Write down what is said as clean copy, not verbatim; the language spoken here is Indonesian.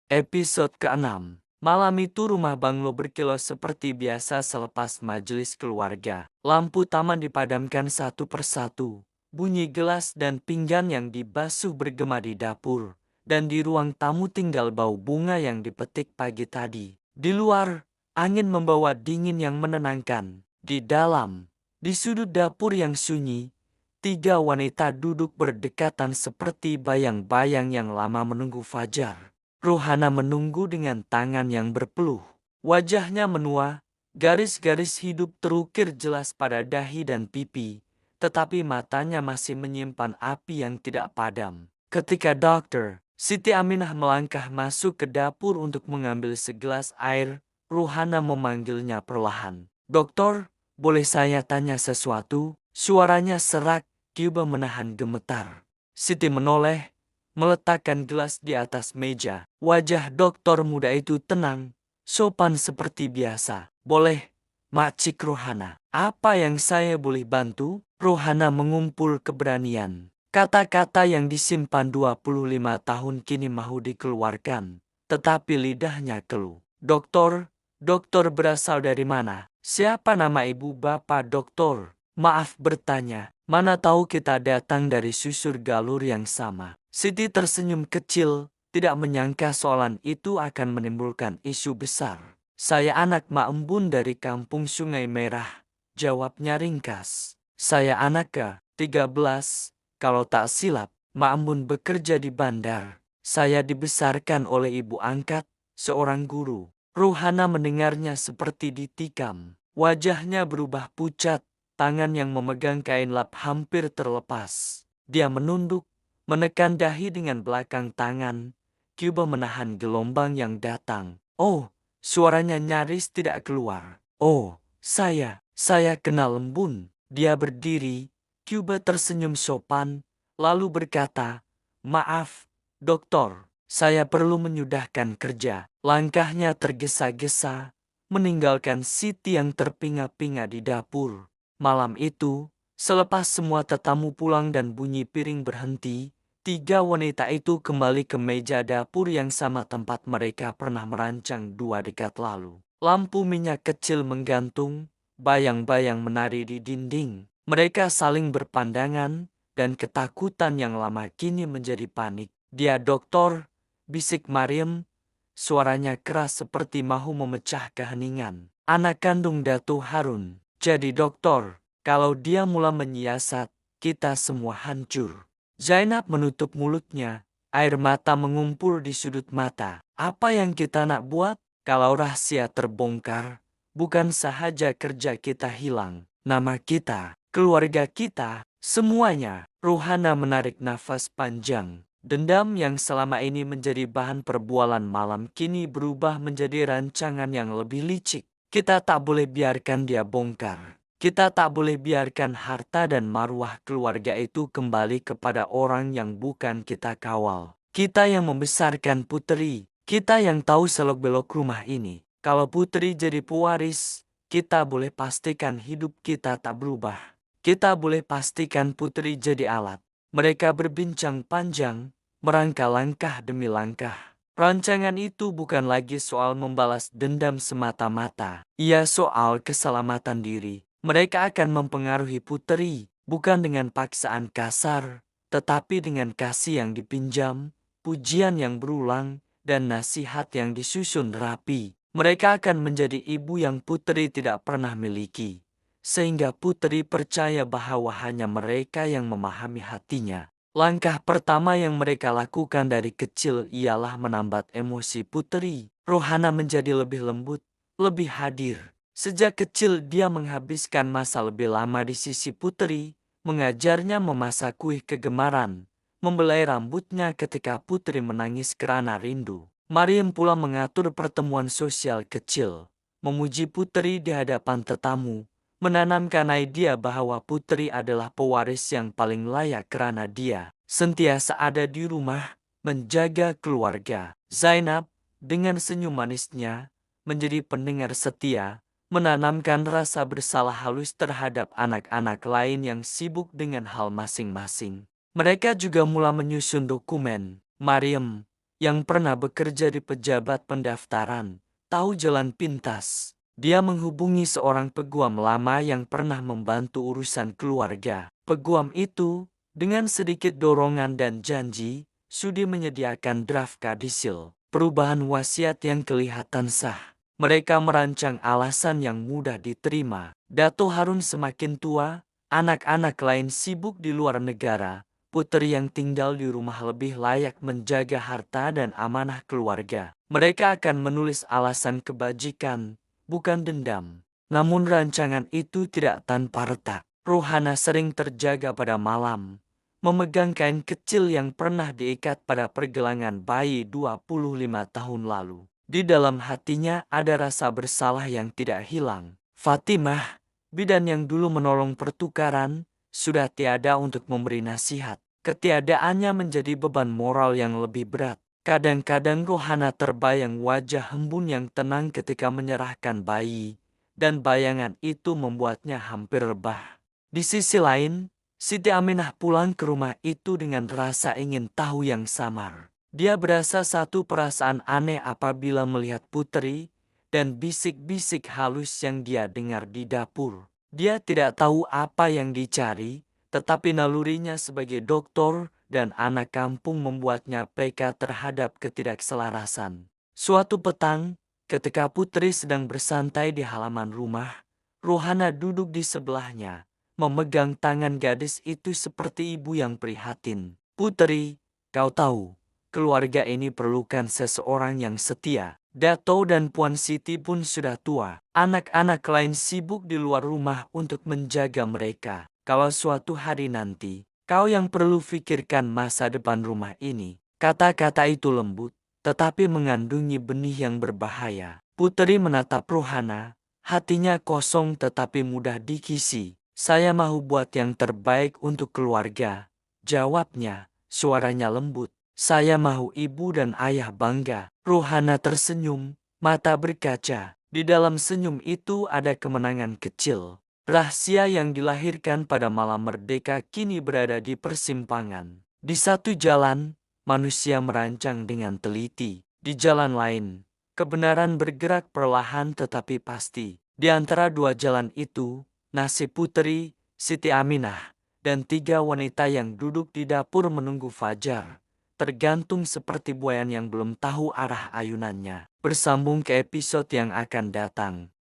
Episode ke-6. Malam itu rumah Banglo berkilau seperti biasa selepas majelis keluarga. Lampu taman dipadamkan satu persatu. Bunyi gelas dan pinggan yang dibasuh bergema di dapur. Dan di ruang tamu tinggal bau bunga yang dipetik pagi tadi. Di luar, angin membawa dingin yang menenangkan. Di dalam, di sudut dapur yang sunyi, tiga wanita duduk berdekatan seperti bayang-bayang yang lama menunggu fajar. Rohana menunggu dengan tangan yang berpeluh. Wajahnya menua, garis-garis hidup terukir jelas pada dahi dan pipi, tetapi matanya masih menyimpan api yang tidak padam. Ketika Dokter Siti Aminah melangkah masuk ke dapur untuk mengambil segelas air, Rohana memanggilnya perlahan. "Dokter, boleh saya tanya sesuatu?" Suaranya serak, Cuba menahan gemetar. Siti menoleh, meletakkan gelas di atas meja. Wajah dokter muda itu tenang, sopan seperti biasa. "Boleh, Makcik Rohana. Apa yang saya boleh bantu?" Rohana mengumpul keberanian. Kata-kata yang disimpan 25 tahun kini mau dikeluarkan, tetapi lidahnya keluh. Dokter berasal dari mana? Siapa nama ibu bapak dokter?" "Maaf bertanya, mana tahu kita datang dari susur galur yang sama." Siti tersenyum kecil, tidak menyangka soalan itu akan menimbulkan isu besar. "Saya anak Mak Embun dari kampung Sungai Merah," jawabnya ringkas. "Saya anak ke-13, kalau tak silap. Mak Embun bekerja di bandar. Saya dibesarkan oleh ibu angkat, seorang guru." Rohana mendengarnya seperti ditikam. Wajahnya berubah pucat, tangan yang memegang kain lap hampir terlepas. Dia menunduk, menekan dahi dengan belakang tangan. Cuba menahan gelombang yang datang. "Oh," suaranya nyaris tidak keluar. "Oh, saya kenal Embun." Dia berdiri, Cuba tersenyum sopan, lalu berkata, "Maaf, dokter, saya perlu menyudahkan kerja." Langkahnya tergesa-gesa, meninggalkan Siti yang terpinga-pinga di dapur. Malam itu, selepas semua tetamu pulang dan bunyi piring berhenti, tiga wanita itu kembali ke meja dapur yang sama tempat mereka pernah merancang 2 dekade lalu. Lampu minyak kecil menggantung, bayang-bayang menari di dinding. Mereka saling berpandangan, dan ketakutan yang lama kini menjadi panik. "Dia dokter," bisik Mariam. Suaranya keras seperti mahu memecah keheningan. "Anak kandung Datuk Harun. Jadi dokter, kalau dia mula menyiasat, kita semua hancur." Zainab menutup mulutnya, air mata mengumpul di sudut mata. "Apa yang kita nak buat? Kalau rahasia terbongkar, bukan sahaja kerja kita hilang, nama kita, keluarga kita, semuanya." Rohana menarik nafas panjang. Dendam yang selama ini menjadi bahan perbualan malam kini berubah menjadi rancangan yang lebih licik. Kita tak boleh biarkan dia bongkar. Kita tak boleh biarkan harta dan marwah keluarga itu kembali kepada orang yang bukan kita kawal. Kita yang membesarkan Putri, kita yang tahu selok-belok rumah ini. Kalau Putri jadi pewaris, kita boleh pastikan hidup kita tak berubah. Kita boleh pastikan Putri jadi alat. Mereka berbincang panjang, merangka langkah demi langkah. Rancangan itu bukan lagi soal membalas dendam semata-mata. Ia soal keselamatan diri. Mereka akan mempengaruhi Putri, bukan dengan paksaan kasar, tetapi dengan kasih yang dipinjam, pujian yang berulang, dan nasihat yang disusun rapi. Mereka akan menjadi ibu yang Putri tidak pernah miliki, sehingga Putri percaya bahwa hanya mereka yang memahami hatinya. Langkah pertama yang mereka lakukan dari kecil ialah menambat emosi Putri. Rohana menjadi lebih lembut, lebih hadir. Sejak kecil dia menghabiskan masa lebih lama di sisi Putri, mengajarnya memasak kue kegemaran, membelai rambutnya ketika Putri menangis karena rindu. Mariam pula mengatur pertemuan sosial kecil, memuji Putri di hadapan tetamu, menanamkan idea bahwa Putri adalah pewaris yang paling layak karena dia sentiasa ada di rumah, menjaga keluarga. Zainab, dengan senyum manisnya, menjadi pendengar setia, menanamkan rasa bersalah halus terhadap anak-anak lain yang sibuk dengan hal masing-masing. Mereka juga mulai menyusun dokumen. Mariam, yang pernah bekerja di pejabat pendaftaran, tahu jalan pintas. Dia menghubungi seorang peguam lama yang pernah membantu urusan keluarga. Peguam itu, dengan sedikit dorongan dan janji, sudi menyediakan draft kadisil, perubahan wasiat yang kelihatan sah. Mereka merancang alasan yang mudah diterima. Dato Harun semakin tua, anak-anak lain sibuk di luar negara. Putri yang tinggal di rumah lebih layak menjaga harta dan amanah keluarga. Mereka akan menulis alasan kebajikan, bukan dendam. Namun rancangan itu tidak tanpa retak. Rohana sering terjaga pada malam, memegang kain kecil yang pernah diikat pada pergelangan bayi 25 tahun lalu. Di dalam hatinya ada rasa bersalah yang tidak hilang. Fatimah, bidan yang dulu menolong pertukaran, sudah tiada untuk memberi nasihat. Ketiadaannya menjadi beban moral yang lebih berat. Kadang-kadang Rohana terbayang wajah Hembun yang tenang ketika menyerahkan bayi, dan bayangan itu membuatnya hampir rebah. Di sisi lain, Siti Aminah pulang ke rumah itu dengan rasa ingin tahu yang samar. Dia berasa satu perasaan aneh apabila melihat Putri, dan bisik-bisik halus yang dia dengar di dapur. Dia tidak tahu apa yang dicari, tetapi nalurinya sebagai dokter dan anak kampung membuatnya peka terhadap ketidakselarasan. Suatu petang, ketika Putri sedang bersantai di halaman rumah, Rohana duduk di sebelahnya, memegang tangan gadis itu seperti ibu yang prihatin. Putri, kau tahu, keluarga ini perlukan seseorang yang setia. Dato dan Puan Siti pun sudah tua. Anak-anak lain sibuk di luar rumah untuk menjaga mereka. Kalau suatu hari nanti, kau yang perlu pikirkan masa depan rumah ini. Kata-kata itu lembut, tetapi mengandungi benih yang berbahaya. Putri menatap Rohana, hatinya kosong tetapi mudah dikisi. Saya mau buat yang terbaik untuk keluarga, jawabnya, suaranya lembut. Saya mau ibu dan ayah bangga. Rohana tersenyum, mata berkaca. Di dalam senyum itu ada kemenangan kecil. Rahasia yang dilahirkan pada malam merdeka kini berada di persimpangan. Di satu jalan, manusia merancang dengan teliti. Di jalan lain, kebenaran bergerak perlahan tetapi pasti. Di antara dua jalan itu, nasib Putri, Siti Aminah, dan tiga wanita yang duduk di dapur menunggu fajar tergantung seperti buayan yang belum tahu arah ayunannya. Bersambung ke episode yang akan datang.